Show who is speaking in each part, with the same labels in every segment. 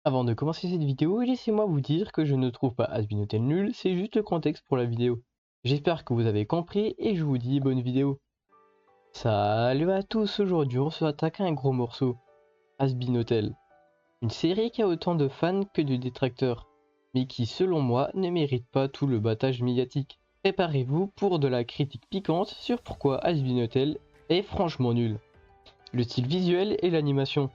Speaker 1: Avant de commencer cette vidéo, laissez-moi vous dire que je ne trouve pas Asbin nul, c'est juste le contexte pour la vidéo. J'espère que vous avez compris et je vous dis bonne vidéo. Salut à tous, aujourd'hui on se attaque à un gros morceau, Asbin Hotel. Une série qui a autant de fans que de détracteurs, mais qui selon moi ne mérite pas tout le battage médiatique. Préparez-vous pour de la critique piquante sur pourquoi Asbin Hotel est franchement nul. Le style visuel et l'animation.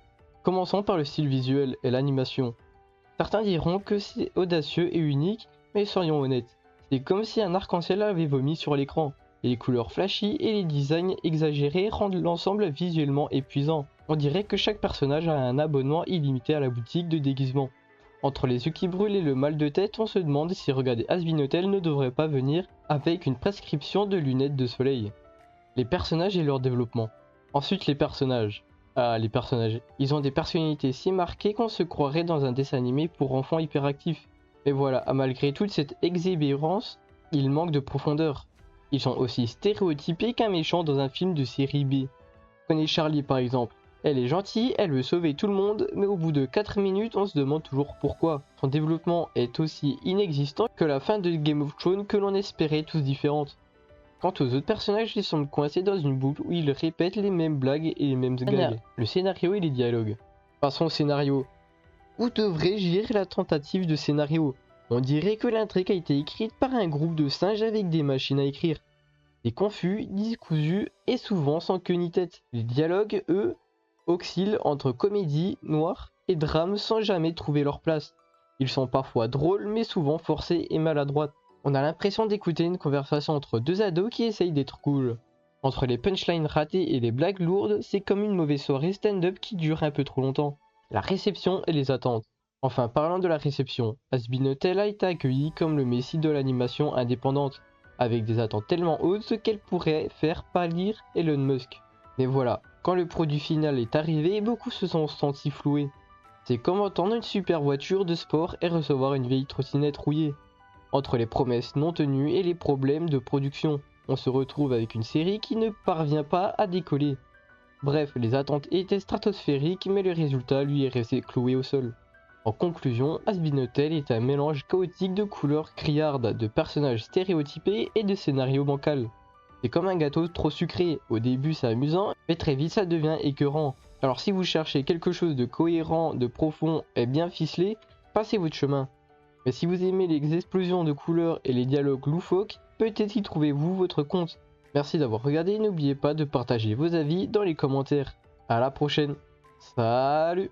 Speaker 1: Commençons par le style visuel et l'animation. Certains diront que c'est audacieux et unique, mais soyons honnêtes, c'est comme si un arc-en-ciel avait vomi sur l'écran. Les couleurs flashy et les designs exagérés rendent l'ensemble visuellement épuisant. On dirait que chaque personnage a un abonnement illimité à la boutique de déguisement. Entre les yeux qui brûlent et le mal de tête, on se demande si regarder Asbin Hotel ne devrait pas venir avec une prescription de lunettes de soleil. Les personnages et leur développement. Ensuite les personnages. Ah, les personnages. Ils ont des personnalités si marquées qu'on se croirait dans un dessin animé pour enfants hyperactifs. Mais voilà, malgré toute cette exubérance, ils manquent de profondeur. Ils sont aussi stéréotypés qu'un méchant dans un film de série B. Prenez Charlie par exemple. Elle est gentille, elle veut sauver tout le monde, mais au bout de 4 minutes, on se demande toujours pourquoi. Son développement est aussi inexistant que la fin de Game of Thrones que l'on espérait tous différentes. Quant aux autres personnages, ils semblent coincés dans une boucle où ils répètent les mêmes blagues et les mêmes gags. Le scénario et les dialogues. Passons au scénario. Où devrais-je gérer la tentative de scénario? On dirait que l'intrigue a été écrite par un groupe de singes avec des machines à écrire. C'est confus, discousu et souvent sans queue ni tête. Les dialogues, eux, oscillent entre comédie, noire et drame sans jamais trouver leur place. Ils sont parfois drôles mais souvent forcés et maladroits. On a l'impression d'écouter une conversation entre deux ados qui essayent d'être cool. Entre les punchlines ratées et les blagues lourdes, c'est comme une mauvaise soirée stand-up qui dure un peu trop longtemps. La réception et les attentes. Enfin, parlant de la réception, Asbin Hotel a été accueilli comme le messie de l'animation indépendante, avec des attentes tellement hautes qu'elle pourrait faire pâlir Elon Musk. Mais voilà, quand le produit final est arrivé, beaucoup se sont sentis floués. C'est comme entendre une super voiture de sport et recevoir une vieille trottinette rouillée. Entre les promesses non tenues et les problèmes de production, on se retrouve avec une série qui ne parvient pas à décoller. Bref, les attentes étaient stratosphériques, mais le résultat lui est resté cloué au sol. En conclusion, Asbin Hotel est un mélange chaotique de couleurs criardes, de personnages stéréotypés et de scénarios bancals. C'est comme un gâteau trop sucré, au début c'est amusant, mais très vite ça devient écœurant. Alors si vous cherchez quelque chose de cohérent, de profond et bien ficelé, passez votre chemin. Mais si vous aimez les explosions de couleurs et les dialogues loufoques, peut-être y trouvez-vous votre compte. Merci d'avoir regardé, n'oubliez pas de partager vos avis dans les commentaires. À la prochaine. Salut!